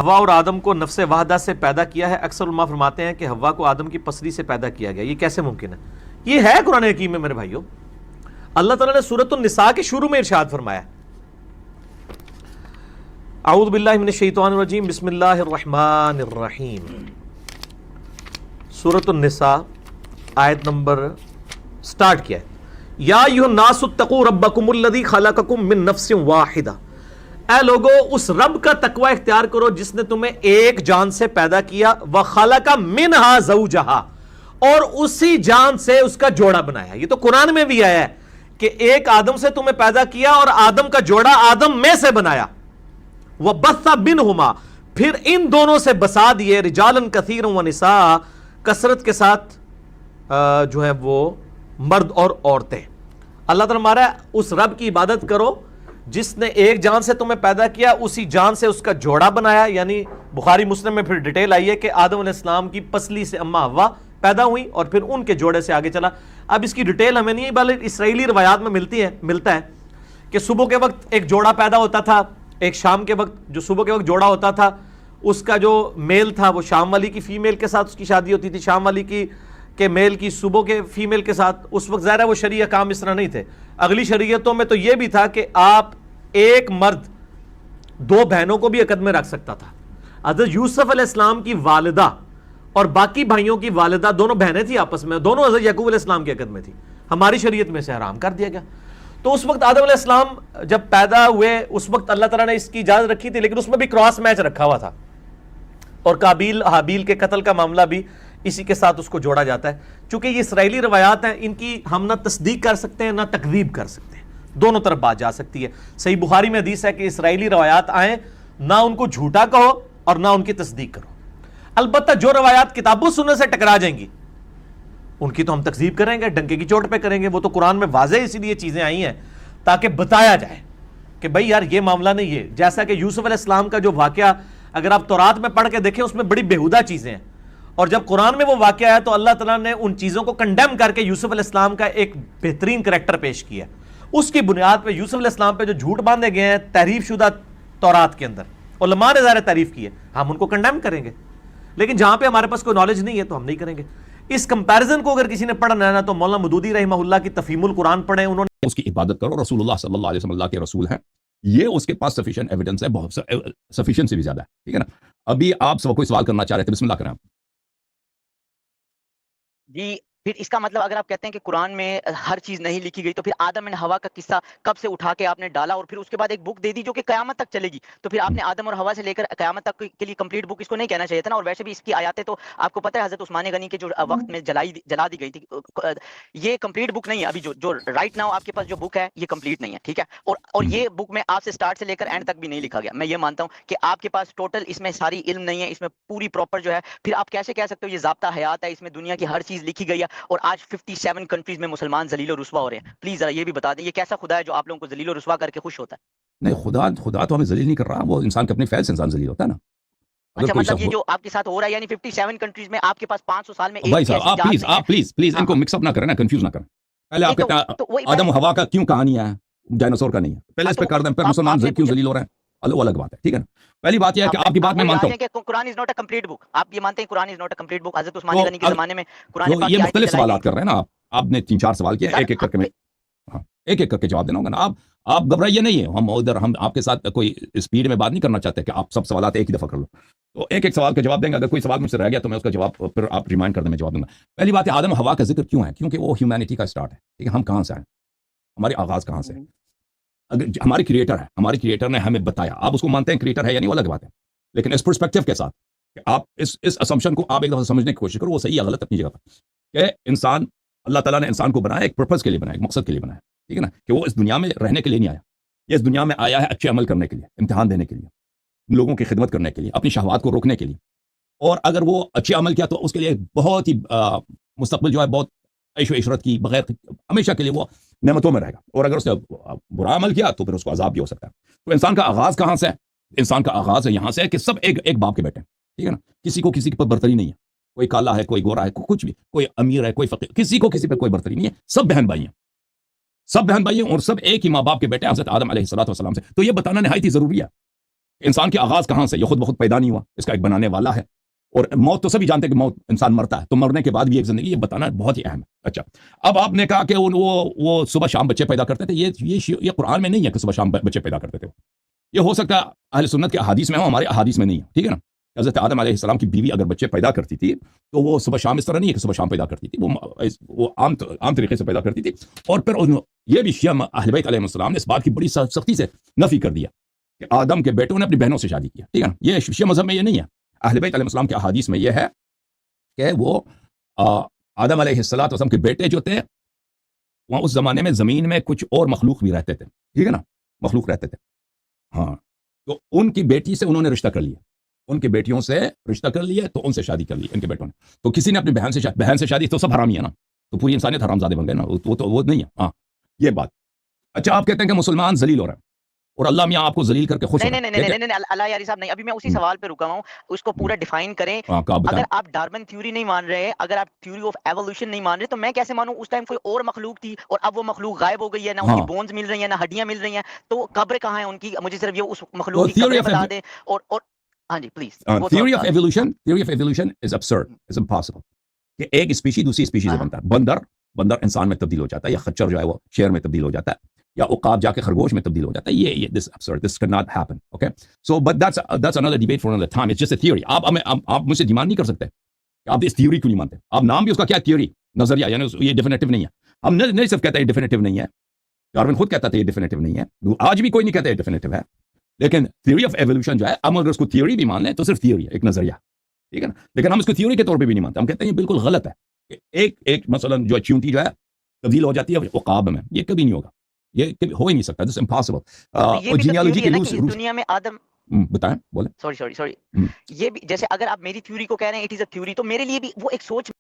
ہوا اور آدم کو نفس واحدہ سے پیدا کیا ہے. اکثر علماء فرماتے ہیں کہ ہوا کو آدم کی پسلی سے پیدا کیا گیا. یہ کیسے ممکن ہے؟ یہ ہے قرآن حکیم میں میرے بھائیوں. اللہ تعالیٰ نے سورۃ النساء کے شروع میں ارشاد فرمایا, اعوذ باللہ من الشیطان الرجیم بسم اللہ الرحمن الرحیم. سورۃ النساء آیت نمبر سٹارٹ کیا ہے, یا ایھا الناس اتقوا ربکم الذی خلقکم من نفس واحدہ. اے لوگو اس رب کا تقوی اختیار کرو جس نے تمہیں ایک جان سے پیدا کیا, وخلق منہا زوجہا, اور اسی جان سے اس کا جوڑا بنایا. یہ تو قرآن میں بھی آیا ہے کہ ایک آدم سے تمہیں پیدا کیا اور آدم کا جوڑا آدم میں سے بنایا. وَبَثَّ مِنْهُمَا, پھر ان دونوں سے بسا دیے, رجالاً کثیراً وَنِسَاءَ, کثرت کے ساتھ جو ہے وہ مرد اور عورتیں. اللہ تعالیٰ ہمارا اس رب کی عبادت کرو جس نے ایک جان سے تمہیں پیدا کیا, اسی جان سے اس کا جوڑا بنایا. یعنی بخاری مسلم میں پھر ڈیٹیل آئی ہے کہ آدم علیہ السلام کی پسلی سے اماں حوا پیدا ہوئی اور پھر ان کے جوڑے سے آگے چلا. اب اس کی ڈیٹیل ہمیں نہیں ہے, بلکہ اسرائیلی روایات میں ملتا ہے کہ صبح کے وقت ایک جوڑا پیدا ہوتا تھا, ایک شام کے وقت جو صبح کے وقت جوڑا ہوتا تھا اس کا جو میل تھا وہ شام والی کی فیمیل کے ساتھ اس کی شادی ہوتی تھی, شام والی کی کہ میل کی صبح کے فیمیل کے ساتھ. اس وقت ظاہر ہے وہ شرعی احکام اس طرح نہیں تھے. اگلی شریعتوں میں تو یہ بھی تھا کہ آپ ایک مرد دو بہنوں کو بھی عقد میں رکھ سکتا تھا. حضرت یوسف علیہ السلام کی والدہ اور باقی بھائیوں کی والدہ دونوں بہنیں تھیں آپس میں, دونوں حضرت یعقوب علیہ السلام کی عقد میں تھی. ہماری شریعت میں سے حرام کر دیا گیا. تو اس وقت آدم علیہ السلام جب پیدا ہوئے اس وقت اللہ تعالیٰ نے اس کی اجازت رکھی تھی, لیکن اس میں بھی کراس میچ رکھا ہوا تھا, اور قابیل حابیل کے قتل کا معاملہ بھی اسی کے ساتھ اس کو جوڑا جاتا ہے. چونکہ یہ اسرائیلی روایات ہیں, ان کی ہم نہ تصدیق کر سکتے ہیں نہ تکذیب کر سکتے ہیں, دونوں طرف بات جا سکتی ہے. صحیح بخاری میں حدیث ہے کہ اسرائیلی روایات آئیں, نہ ان کو جھوٹا کہو اور نہ ان کی تصدیق کرو. البتہ جو روایات کتاب و سنت سے ٹکرا جائیں گی ان کی تو ہم تکذیب کریں گے, ڈنکے کی چوٹ پہ کریں گے. وہ تو قرآن میں واضح اسی لیے چیزیں آئی ہیں تاکہ بتایا جائے کہ بھائی یار یہ معاملہ نہیں ہے. جیسا کہ یوسف علیہ السلام کا جو واقعہ اگر آپ تورات میں پڑھ کے دیکھیں اس میں بڑی بےہودہ چیزیں ہیں, اور جب قرآن میں وہ واقعہ ہے تو اللہ تعالیٰ نے ان چیزوں کو کنڈیم کر کے یوسف علیہ السلام کا ایک بہترین کریکٹر پیش کیا. اس کی بنیاد پہ یوسف علیہ السلام پہ جو جھوٹ باندھے گئے ہیں تحریف شدہ تورات کے اندر, علماء نے ظاہر تعریف کی ہے, ہم ان کو کنڈیم کریں گے. لیکن جہاں پہ ہمارے پاس کوئی نالج نہیں ہے تو ہم نہیں کریں گے. اس کمپیرزن کو اگر کسی نے پڑھنا ہے نا تو مولانا مودودی رحمہ اللہ کی تفہیم القرآن پڑھیں. انہوں نے اس کی عبادت کرو, رسول اللہ صلی اللہ علیہ وسلم اللہ کے رسول ہیں, یہ اس کے پاس سفیشینٹ ایویڈنس ہے, بہت سفیشینٹ سے بھی زیادہ ہے. ٹھیک ہے نا. ابھی آپ کوئی سوال کرنا چاہ رہے تھے, بسم اللہ کریں آپ. جی پھر اس کا مطلب اگر آپ کہتے ہیں کہ قرآن میں ہر چیز نہیں لکھی گئی تو پھر آدم اور حوا کا قصہ کب سے اٹھا کے آپ نے ڈالا اور پھر اس کے بعد ایک بک دے دی جو کہ قیامت تک چلے گی, تو پھر آپ نے آدم اور حوا سے لے کر قیامت تک کے لیے کمپلیٹ بک اس کو نہیں کہنا چاہیے تھا نا. اور ویسے بھی اس کی آیاتیں تو آپ کو پتہ ہے حضرت عثمان غنی کے جو وقت میں جلا دی گئی تھی, یہ کمپلیٹ بک نہیں ہے. ابھی جو رائٹ ناؤ آپ کے پاس جو بک ہے یہ کمپلیٹ نہیں ہے. ٹھیک ہے. اور یہ بک میں آپ سے سٹارٹ سے لے کر اینڈ تک بھی نہیں لکھا گیا. میں یہ مانتا ہوں کہ آپ کے پاس ٹوٹل اس میں ساری علم نہیں ہے, اس میں پوری پراپر جو ہے. پھر آپ کیسے کہہ سکتے ہو یہ ضابطہ حیات ہے, اس میں دنیا کی ہر چیز لکھی گئی ہے, اور آج 57 کنٹریز میں مسلمان ذلیل و رسوا ہو رہے ہیں. پلیز ذرا یہ بھی بتا دیں یہ کیسا خدا ہے جو آپ لوگوں کو ذلیل و رسوا کر کے خوش ہوتا ہے؟ نہیں, خدا تو ہمیں ذلیل نہیں کر رہا, وہ انسان کے اپنے فعل سے انسان ذلیل ہوتا ہے نا. اچھا مطلب یہ جو آپ کے ساتھ ہو رہا ہے یعنی 57 کنٹریز میں آپ کے پاس 500 سال میں بھائی صاحب آپ پلیز ان کو مکس اپ نہ کریں نا, کنفیوز نہ کریں. پہلے آپ کہتے آدم و حوا کا کیوں کہانی ہے, ڈائناسور کا نہیں ہے. پہلے اس پہ کر دیں, پھر مسلمان کیوں ذلیل ہو رہے ہیں, الگ بات ہے. ٹھیک ہے نا. پہلی بات یہ ہے کہ آپ کی بات میں مانتا ہوں کہ قرآن از ناٹ اے کمپلیٹ بک. آپ یہ مانتے ہیں قرآن از ناٹ اے کمپلیٹ بک؟ حضرت عثمان غنی کے زمانے میں قرآن پاک یہ مختلف سوالات کر رہے ہیں نا آپ نے 3-4 سوال کیے, ایک کر کے ایک کر کے جواب دینا ہوگا نا. آپ گھبرائیے نہیں ہے, ہم آپ کے ساتھ کوئی اسپیڈ میں بات نہیں کرنا چاہتے کہ آپ سب سوالات ایک ہی دفعہ کر لو. تو ایک سوال کا جواب دیں گے. اگر کوئی سوال مجھ سے رہ گیا تو میں اس کا جواب پھر آپ ریمائنڈ کر دیں, میں جواب دوں گا. پہلی بات ہے آدم حوا کا ذکر کیوں ہے؟ کیونکہ وہ ہیومینٹی کا اسٹارٹ ہے. ٹھیک ہے. ہم کہاں سے آئے, ہماری آغاز کہاں سے ہے. اگر ہماری کریٹر نے ہمیں بتایا, آپ اس کو مانتے ہیں کریٹر ہے یا نہیں وہ الگ بات ہے, لیکن اس پرسپیکٹو کے ساتھ کہ آپ اس اسمپشن کو آپ ایک دفعہ سمجھنے کی کوشش کرو, وہ صحیح ہے غلط اپنی جگہ پر, کہ انسان اللہ تعالیٰ نے انسان کو بنایا ایک پرپز کے لیے بنایا, ایک مقصد کے لیے بنایا. ٹھیک ہے نا. کہ وہ اس دنیا میں رہنے کے لیے نہیں آیا, یہ اس دنیا میں آیا ہے اچھے عمل کرنے کے لیے, امتحان دینے کے لیے, لوگوں کی خدمت کرنے کے لیے, اپنی شہوات کو روکنے کے لیے. اور اگر وہ اچھے عمل کیا تو اس کے لیے بہت ہی مستقبل جو ہے بہت عیش و عشرت کی بغیر ہمیشہ کے لیے وہ نعمتوں میں رہے گا. اور اگر اس نے برا عمل کیا تو پھر اس کو عذاب بھی ہو سکتا ہے. تو انسان کا آغاز کہاں سے ہے؟ انسان کا آغاز ہے یہاں سے کہ سب ایک باپ کے بیٹے ہیں. ٹھیک ہے نا. کسی کو کسی پر برتری نہیں ہے, کوئی کالا ہے کوئی گورا ہے کچھ بھی, کوئی امیر ہے کوئی فقیر, کسی کو کسی پہ کوئی برتری نہیں ہے. سب بہن بھائی ہیں, سب بہن بھائی ہیں, اور سب ایک ہی ماں باپ کے بیٹے ہیں حضرت آدم علیہ الصلوۃ والسلام سے. تو یہ بتانا نہایت ہی ضروری ہے انسان کے آغاز کہاں سے؟ یہ خود بخود پیدا نہیں ہوا، اس کا ایک بنانے والا ہے. اور موت تو سبھی جانتے ہیں کہ موت انسان مرتا ہے، تو مرنے کے بعد بھی ایک زندگی، یہ بتانا بہت ہی اہم ہے. اچھا، اب آپ نے کہا کہ وہ صبح شام بچے پیدا کرتے تھے. یہ قرآن میں نہیں ہے کہ صبح شام بچے پیدا کرتے تھے. یہ ہو سکتا ہے اہل سنت کے احادیث میں ہو، ہمارے احادیث میں نہیں ہے. ٹھیک ہے نا؟ حضرت آدم علیہ السلام کی بیوی اگر بچے پیدا کرتی تھی تو وہ صبح شام اس طرح نہیں ہے کہ صبح شام پیدا کرتی تھی، وہ عام طریقے سے پیدا کرتی تھی. اور پھر یہ بھی شیعہ اہل بیت علیہ السلام نے اس بات کی بڑی سختی سے نفی کر دیا کہ آدم کے بیٹوں نے اپنی بہنوں سے شادی کیا. ٹھیک ہے نا؟ یہ شیعہ مذہب میں یہ نہیں ہے. اہل بیت علیہ السلام کے احادیث میں یہ ہے کہ وہ آدم علیہ السلام کے بیٹے جو تھے وہاں اس زمانے میں زمین میں کچھ اور مخلوق بھی رہتے تھے. ٹھیک ہے نا؟ مخلوق رہتے تھے. ہاں، تو ان کی بیٹی سے انہوں نے رشتہ کر لیا، ان کی بیٹیوں سے رشتہ کر لیا، تو ان سے شادی کر لی ان کے بیٹوں نے. تو کسی نے اپنی بہن سے شادی، تو سب حرامی ہے نا، تو پوری انسانیت حرام زادے بن گئے نا. وہ نہیں ہے. ہاں، یہ بات. اچھا، آپ کہتے ہیں کہ مسلمان ذلیل ہو رہے ہیں اور اللہ میاں آپ کو ذلیل کر کے خوش ہو رہا ہے. نہیں اللہ یاری صاحب نہیں، ابھی میں اسی سوال پہ رکا ہوں، اس کو پورا ڈیفائن کریں. اگر آپ ڈارون تھیوری نہیں مان رہے، اگر آپ تھیوری آف ایوولوشن نہیں مان رہے، تو میں کیسے مانوں اس ٹائم کوئی اور مخلوق تھی اور اب وہ مخلوق غائب ہو گئی ہے، نہ ان کی بونز مل رہی ہیں، نہ ہڈیاں مل رہی ہیں، تو قبر کہاں ہے ان کی؟ مجھے صرف یہ اس مخلوق کی قبر بتا دیں. اور ہاں جی please. Theory of evolution is absurd, is impossible کہ ایک اسپیشی دوسری اسپیشی سے بنتا ہے. بندر انسان میں تبدیل ہو جاتا ہے، یا خچر جو ہے وہ شیر میں تبدیل ہو جاتا ہے، یا عقاب جا کے خرگوش میں تبدیل ہو جاتا ہے. یہ this absurd, this cannot happen. Okay, so but that's another debate for another time. It's just a theory. آپ مجھ سے ڈیمانڈ نہیں کر سکتے کہ آپ اس تھیوری کیوں نہیں مانتے. آپ نام بھی اس کا کیا تھیوری، نظریہ، یعنی یہ ڈیفینیٹو نہیں ہے. ہم نہیں صرف کہتے ہیں ڈیفینیٹو نہیں ہے، ڈارون خود کہتا تھا یہ ڈیفینیٹو نہیں ہے، آج بھی کوئی نہیں کہتا یہ ڈیفینیٹو ہے. لیکن تھیوری آف ایوولوشن جو ہے، ہم اگر اس کو تھیوری بھی مان لیں تو صرف تھیوری ہے، ایک نظریہ. ٹھیک ہے نا؟ لیکن ہم اس کو تھیوری کے طور پہ بھی نہیں مانتے. ہم کہتے ہیں یہ بالکل غلط ہے کہ ایک مثلا جو چیونٹی جو ہے تبدیل ہو جاتی ہے عقاب میں. یہ کبھی نہیں ہوگا، یہ ہو ہی نہیں سکتا. دس امپاسبل. جینیالوجی کے دنیا میں آدم بتائیں، بولیں. سوری یہ بھی جیسے اگر آپ میری تھیوری کو کہہ رہے ہیں اٹ از اے تھیوری، تو میرے لیے بھی وہ ایک سوچ